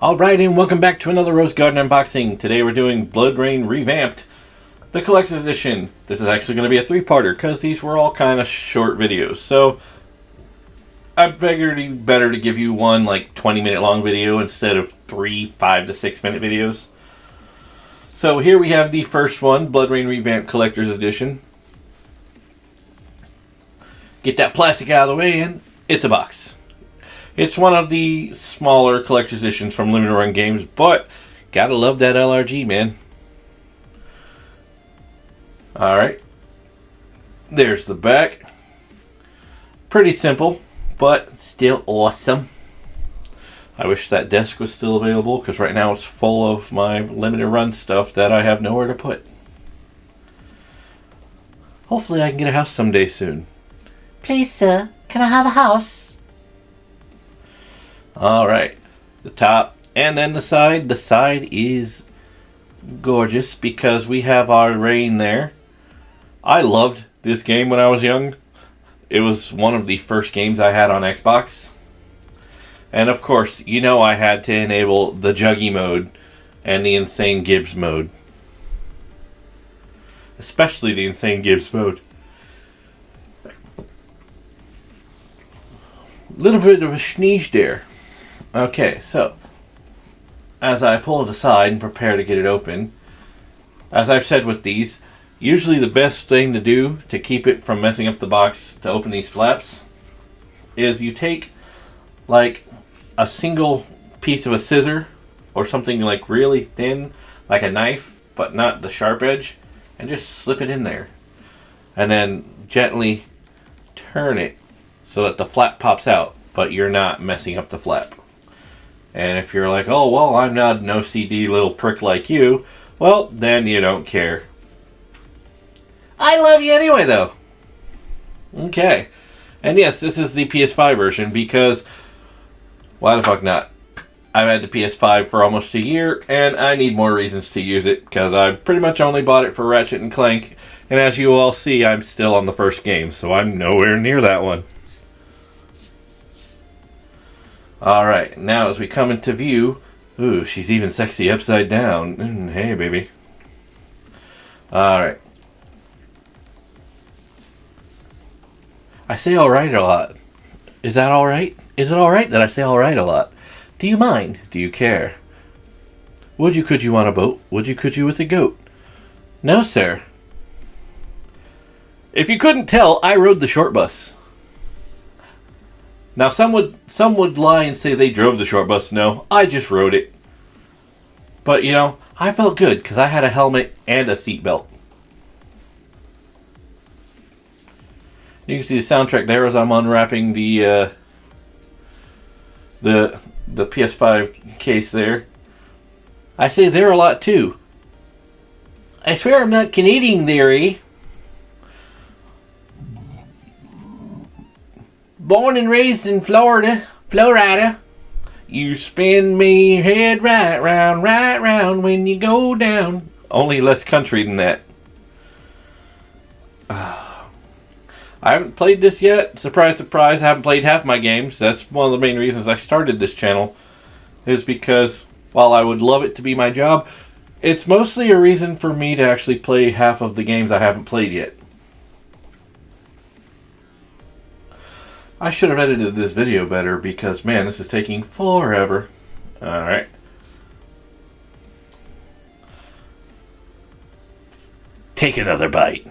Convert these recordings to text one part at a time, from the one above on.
Alright, and welcome back to another Rose Garden unboxing. Today we're doing Blood Rayne Revamped, the Collector's Edition. This is actually going to be a three-parter because these were all kind of short videos. So I figured it'd be better to give you one like 20-minute long video instead of 3 5 to 6 minute videos. So here we have the first one, Blood Rayne Revamped Collector's Edition. Get that plastic out of the way and it's a box. It's one of the smaller collector's editions from Limited Run Games, but gotta love that LRG, man. Alright. There's the back. Pretty simple, but still awesome. I wish that desk was still available, because right now it's full of my Limited Run stuff that I have nowhere to put. Hopefully I can get a house someday soon. Please, sir, can I have a house? Alright, the top and then the side. The side is gorgeous because we have our Rayne there. I loved this game when I was young. It was one of the first games I had on Xbox. And of course, you know I had to enable the Juggy mode and the Insane Gibbs mode. Especially the Insane Gibbs mode. Little bit of a sneeze there. Okay, so as I pull it aside and prepare to get it open, as I've said with these, usually the best thing to do to keep it from messing up the box to open these flaps is you take like a single piece of a scissor or something like really thin, like a knife, but not the sharp edge, and just slip it in there. And then gently turn it so that the flap pops out, but you're not messing up the flap. And if you're like, oh, well, I'm not an OCD little prick like you, well, then you don't care. I love you anyway, though. Okay. And yes, this is the PS5 version because, why the fuck not? I've had the PS5 for almost a year, and I need more reasons to use it because I pretty much only bought it for Ratchet and Clank. And as you all see, I'm still on the first game, so I'm nowhere near that one. Alright, now as we come into view, ooh, she's even sexy upside down. Hey, baby. Alright. I say alright a lot. Is that alright? Is it alright that I say alright a lot? Do you mind? Do you care? Would you, could you on a boat? Would you, could you with a goat? No, sir. If you couldn't tell, I rode the short bus. Now, some would lie and say they drove the short bus. No, I just rode it. But, you know, I felt good because I had a helmet and a seatbelt. You can see the soundtrack there as I'm unwrapping the PS5 case there. I say there a lot too. I swear I'm not Canadian there, eh? Born and raised in Florida. You spin me head right round when you go down. Only less country than that. I haven't played this yet. Surprise, surprise. I haven't played half my games. That's one of the main reasons I started this channel. Is because, while I would love it to be my job, it's mostly a reason for me to actually play half of the games I haven't played yet. I should have edited this video better because, man, this is taking forever. Alright. Take another bite.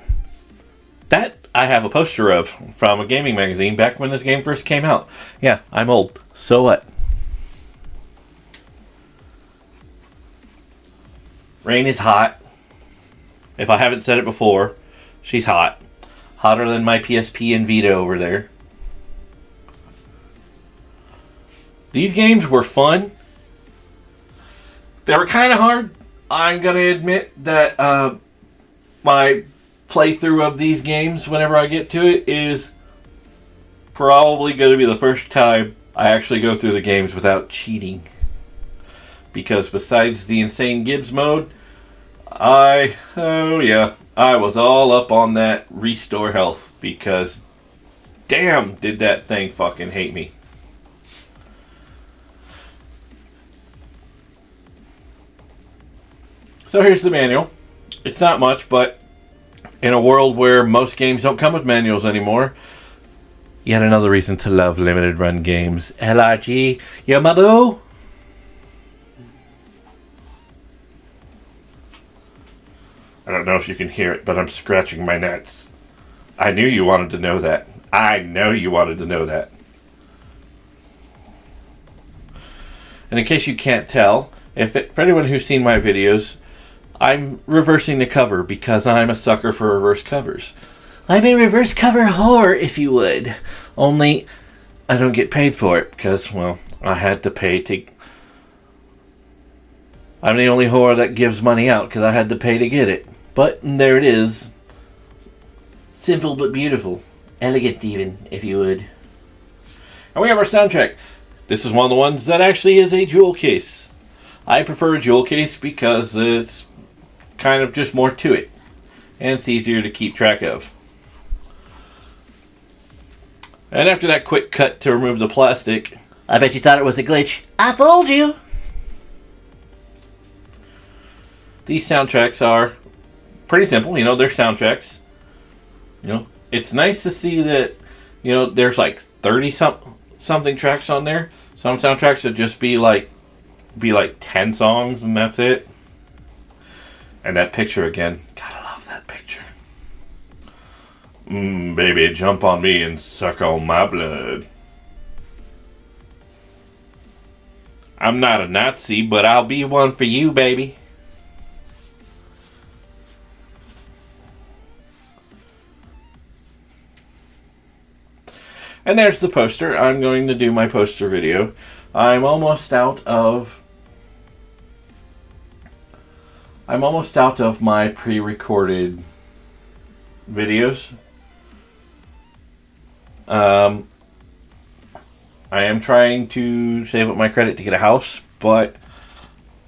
That I have a poster of from a gaming magazine back when this game first came out. Yeah, I'm old. So what? Rayne is hot. If I haven't said it before, she's hot. Hotter than my PSP and Vita over there. These games were fun. They were kind of hard. I'm going to admit that my playthrough of these games, whenever I get to it, is probably going to be the first time I actually go through the games without cheating. because besides the insane Gibbs mode, I was all up on that restore health because damn did that thing fucking hate me. So here's the manual. It's not much, but in a world where most games don't come with manuals anymore, yet another reason to love limited run games. LRG, yo my boo! I don't know if you can hear it, but I'm scratching my nuts. I knew you wanted to know that. I know you wanted to know that. And in case you can't tell, for anyone who's seen my videos, I'm reversing the cover because I'm a sucker for reverse covers. I'm a reverse cover whore, if you would. Only, I don't get paid for it because, well, I had to pay to... I'm the only whore that gives money out because I had to pay to get it. But there it is. Simple but beautiful. Elegant even, if you would. And we have our soundtrack. This is one of the ones that actually is a jewel case. I prefer a jewel case because it's kind of just more to it. And it's easier to keep track of. And after that quick cut to remove the plastic... I bet you thought it was a glitch. I fooled you! These soundtracks are pretty simple. They're soundtracks. It's nice to see that, there's like 30 something tracks on there. Some soundtracks would just be like 10 songs and that's it. And that picture again. Gotta love that picture. Baby, jump on me and suck on my blood. I'm not a Nazi, but I'll be one for you, baby. And there's the poster. I'm going to do my poster video. I'm almost out of my pre-recorded videos. I am trying to save up my credit to get a house, but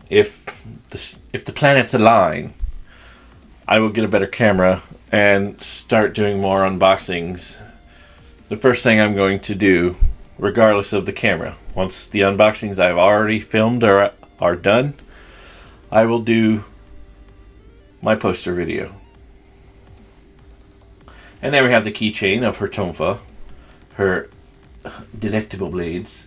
if the planets align, I will get a better camera and start doing more unboxings. The first thing I'm going to do, regardless of the camera, once the unboxings I've already filmed are done, I will do my poster video. And there we have the keychain of her Tonfa, her delectable blades.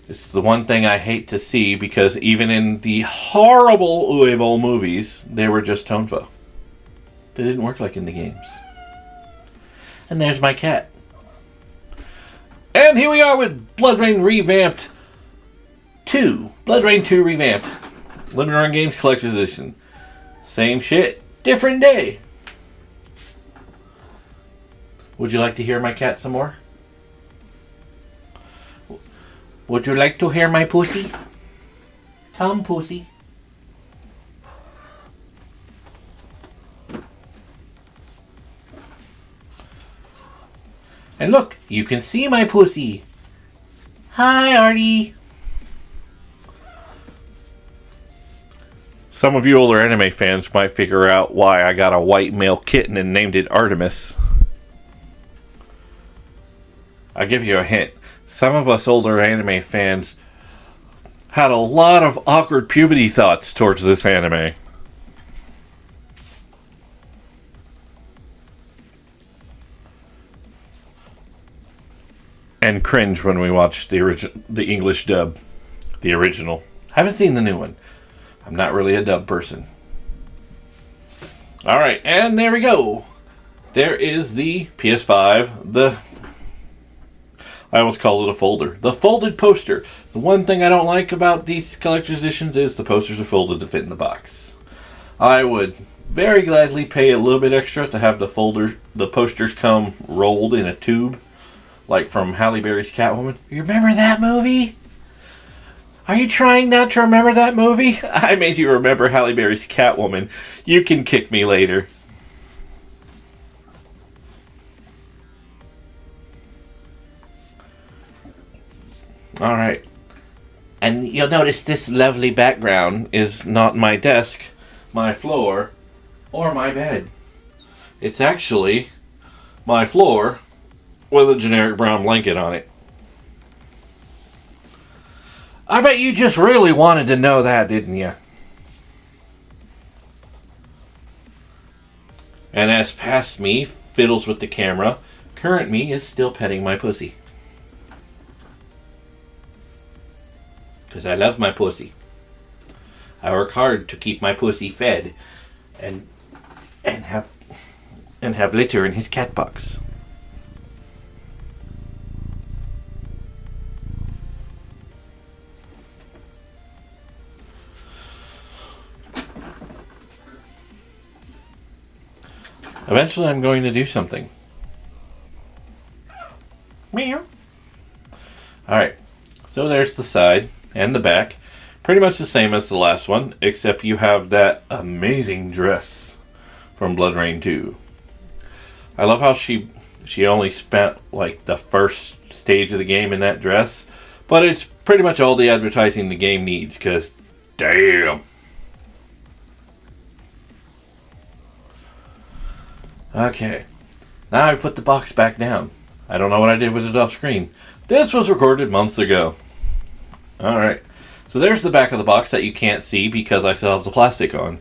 It's the one thing I hate to see because even in the horrible Uevo movies, they were just Tonfa. They didn't work like in the games. And there's my cat. And here we are with Blood Rayne Revamped 2. Blood Rayne 2 Revamped. Limited Run Games Collector's Edition. Same shit, different day. Would you like to hear my cat some more? Would you like to hear my pussy? Come, pussy. And look, you can see my pussy. Hi, Artie. Some of you older anime fans might figure out why I got a white male kitten and named it Artemis. I'll give you a hint. Some of us older anime fans had a lot of awkward puberty thoughts towards this anime. And cringe when we watched the English dub. The original. Haven't seen the new one. I'm not really a dub person. Alright, and there we go. There is the PS5. I almost called it a folder. The folded poster. The one thing I don't like about these collector's editions is the posters are folded to fit in the box. I would very gladly pay a little bit extra to have the posters come rolled in a tube. Like from Halle Berry's Catwoman. You remember that movie? Are you trying not to remember that movie? I made you remember Halle Berry's Catwoman. You can kick me later. Alright. And you'll notice this lovely background is not my desk, my floor, or my bed. It's actually my floor with a generic brown blanket on it. I bet you just really wanted to know that, didn't you? And as past me fiddles with the camera, current me is still petting my pussy. Because I love my pussy. I work hard to keep my pussy fed and have litter in his cat box. Eventually I'm going to do something. Meow. Alright, so there's the side and the back. Pretty much the same as the last one, except you have that amazing dress from Blood Rayne 2. I love how she only spent like the first stage of the game in that dress, but it's pretty much all the advertising the game needs, because damn. Okay, now I've put the box back down. I don't know what I did with it off screen. This was recorded months ago. Alright, so there's the back of the box that you can't see because I still have the plastic on.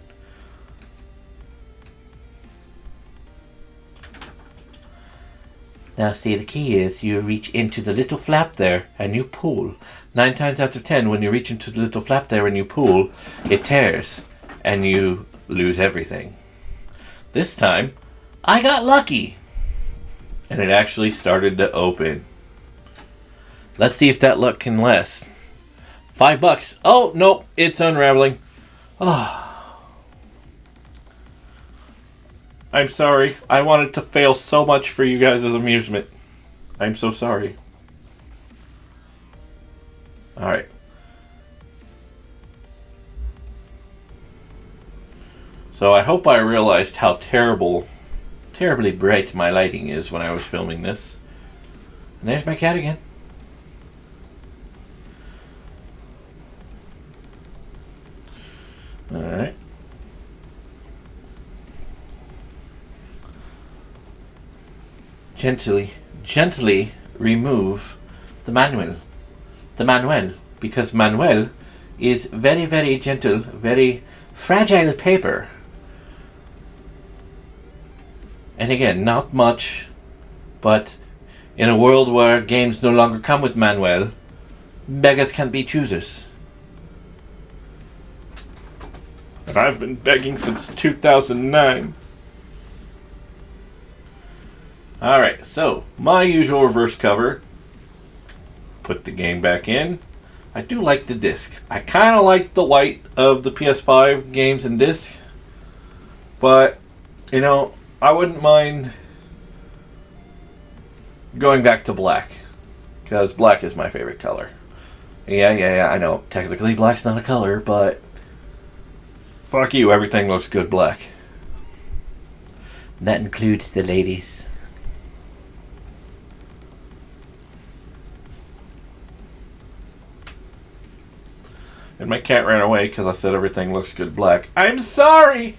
Now see, the key is you reach into the little flap there and you pull. 9 times out of 10 when you reach into the little flap there and you pull, it tears and you lose everything. This time, I got lucky! And it actually started to open. Let's see if that luck can last. $5. Oh, nope, it's unraveling. Oh. I'm sorry. I wanted to fail so much for you guys' amusement. I'm so sorry. Alright. So I hope I realized how terribly bright my lighting is when I was filming this. And there's my cat again. Alright. Gently remove the manual. Because manual is very, very gentle, very fragile paper. And again, not much, but in a world where games no longer come with manual, beggars can't be choosers. And I've been begging since 2009. Alright, so my usual reverse cover. Put the game back in. I do like the disc. I kind of like the white of the PS5 games and disc. But, you know, I wouldn't mind going back to black. Because black is my favorite color. Yeah, I know. Technically black's not a color, but fuck you, everything looks good black. That includes the ladies. And my cat ran away because I said everything looks good black. I'm sorry!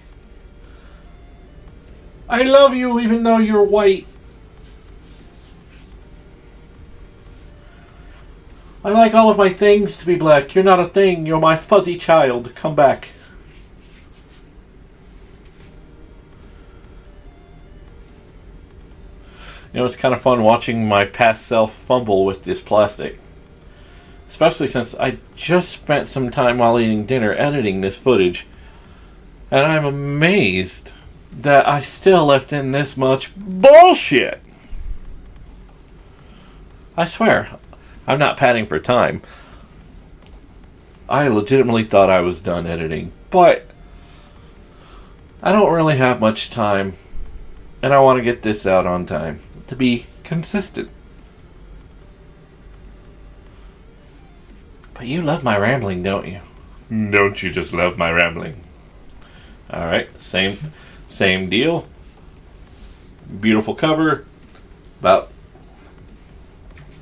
I love you even though you're white. I like all of my things to be black. You're not a thing. You're my fuzzy child. Come back. You know, it's kind of fun watching my past self fumble with this plastic. Especially since I just spent some time while eating dinner editing this footage. And I'm amazed that I still left in this much bullshit. I swear, I'm not padding for time. I legitimately thought I was done editing, but I don't really have much time, and I want to get this out on time to be consistent. But you love my rambling, don't you? Don't you just love my rambling? Alright, same deal. Beautiful cover. About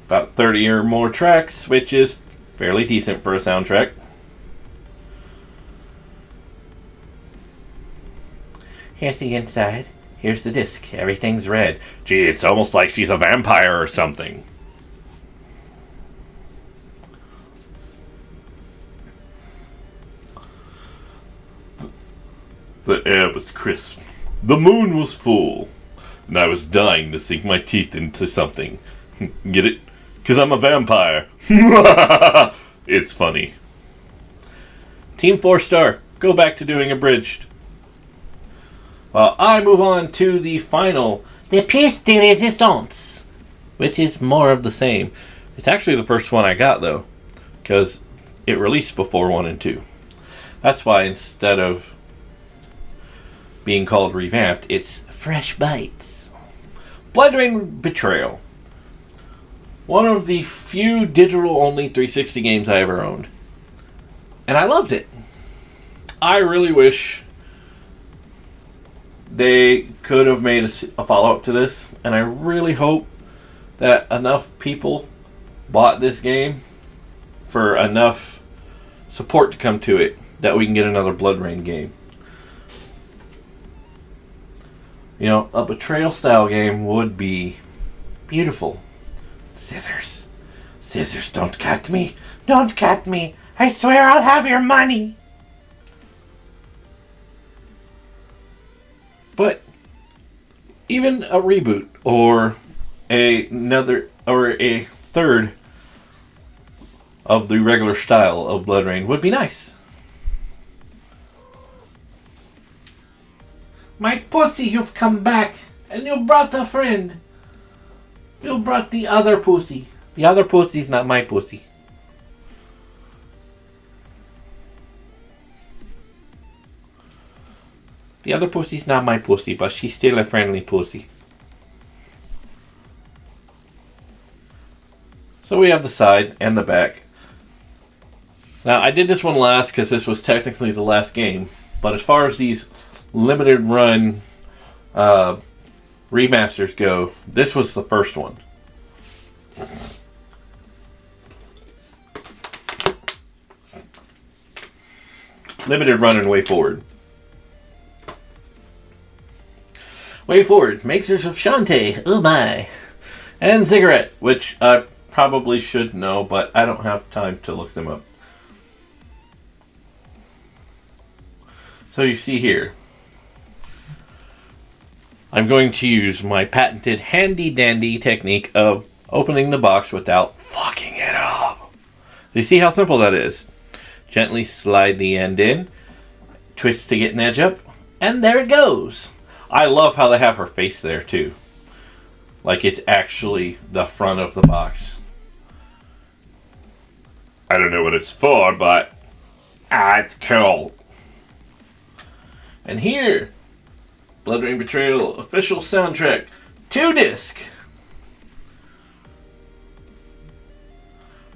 30 or more tracks, which is Fairly decent for a soundtrack. Here's the inside. Here's the disc. Everything's red. Gee, it's almost like she's a vampire or something. The air was crisp. The moon was full. And I was dying to sink my teeth into something. Get it? 'Cause I'm a vampire. It's funny. Team 4-star. Go back to doing abridged. Well, I move on to the final, The pièce de résistance. which is more of the same. It's actually the first one I got, though, because it released before 1 and 2. That's why instead of being called revamped, it's Fresh bites. Blood Rayne Betrayal. One of the few digital-only 360 games I ever owned. And I loved it. I really wish they could have made a follow-up to this, and I really hope that enough people bought this game for enough support to come to it that we can get another Blood Rayne game. You know, a betrayal-style game would be beautiful. Scissors. Scissors, don't cut me. Don't cut me. I swear I'll have your money. But even a reboot or a third of the regular style of Blood Rayne would be nice. My pussy, you've come back. And you brought a friend. You brought the other pussy. The other pussy's not my pussy. The other pussy's not my pussy, but she's still a friendly pussy. So we have the side and the back. Now, I did this one last because this was technically the last game. But as far as these limited run remasters go, this was the first one. Limited run and Way Forward. Way Forward, makers of Shantae, oh my, and Cigarette, which I probably should know, but I don't have time to look them up. So you see here, I'm going to use my patented handy-dandy technique of opening the box without fucking it up. You see how simple that is? Gently slide the end in, twist to get an edge up, and there it goes. I love how they have her face there too. Like it's actually the front of the box. I don't know what it's for, but it's cool. And here, Blood Rayne Betrayal official soundtrack, 2-disc.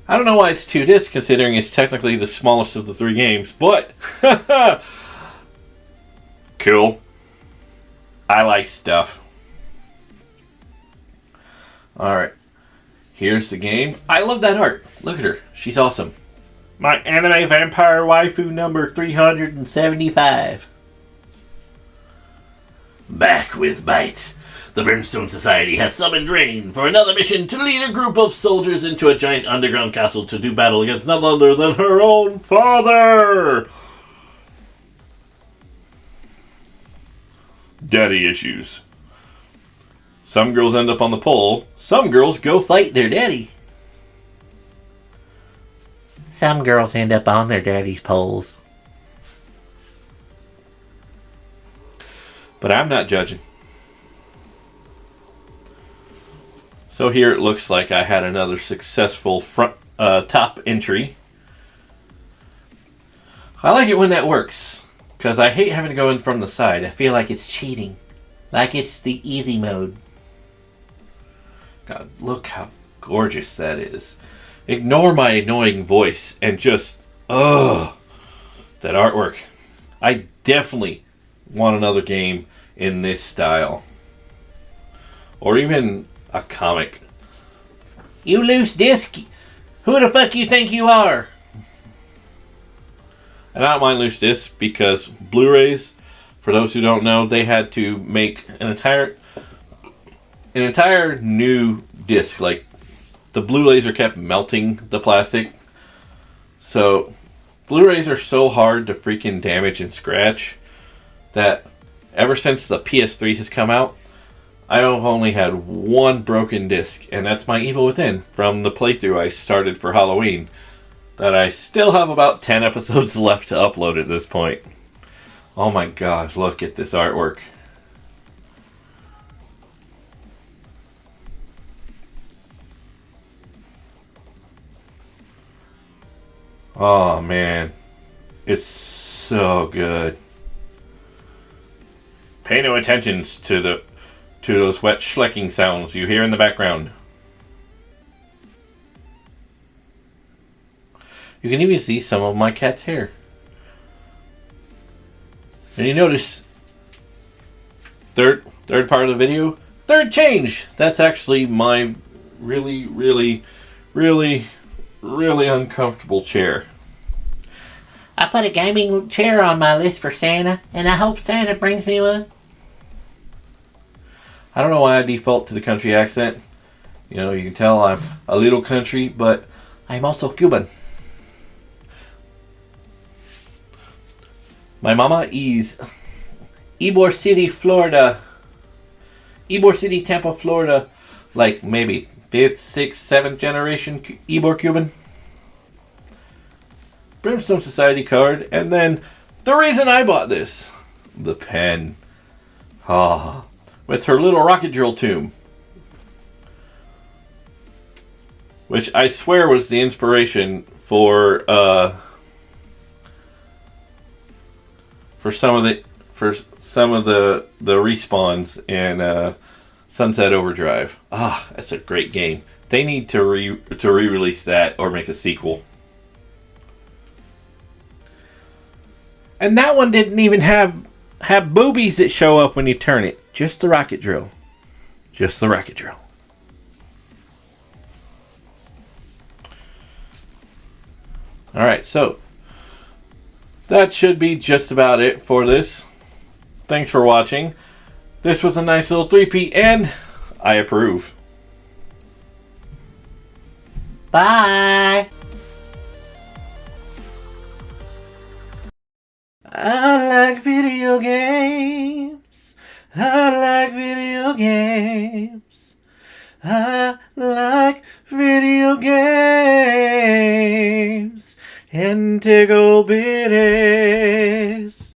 I don't know why it's 2-disc considering it's technically the smallest of the 3 games, but cool. I like stuff. Alright. Here's the game. I love that art. Look at her. She's awesome. My anime vampire waifu number 375. Back with Bite. The Brimstone Society has summoned Rayne for another mission to lead a group of soldiers into a giant underground castle to do battle against none other than her own father. Daddy issues. Some girls end up on the pole. Some girls go fight their daddy. Some girls end up on their daddy's poles. But I'm not judging. So here it looks like I had another successful top entry. I like it when that works, because I hate having to go in from the side. I feel like it's cheating. Like it's the easy mode. God, look how gorgeous that is. Ignore my annoying voice and just, that artwork. I definitely want another game in this style. Or even a comic. You loose disc. Who the fuck you think you are? And I don't mind loose discs because Blu-rays, for those who don't know, they had to make an entire new disc. Like, the blue laser kept melting the plastic. So, Blu-rays are so hard to freaking damage and scratch that ever since the PS3 has come out, I have only had one broken disc, and that's my Evil Within from the playthrough I started for Halloween, that I still have about 10 episodes left to upload at this point. Oh my gosh, look at this artwork. Oh man, it's so good. Pay no attention to those wet schlecking sounds you hear in the background. You can even see some of my cat's hair. And you notice, third part of the video, third change. That's actually my really uncomfortable chair. I put a gaming chair on my list for Santa, and I hope Santa brings me one. I don't know why I default to the country accent. You know, you can tell I'm a little country, but I'm also Cuban. My mama is Ybor City, Florida. Ybor City, Tampa, Florida. Like maybe 5th, 6th, 7th generation Ybor Cuban. Brimstone Society card. And then the reason I bought this. The pen. Ah. With her little rocket drill tomb. Which I swear was the inspiration for some of the respawns in Sunset Overdrive. Ah, that's a great game. They need to re-release that or make a sequel. And that one didn't even have boobies that show up when you turn it. Just the rocket drill. Just the rocket drill. Alright, so that should be just about it for this. Thanks for watching. This was a nice little 3P, and I approve. Bye. I like video games. I like video games. I like video games. And tickle bitties.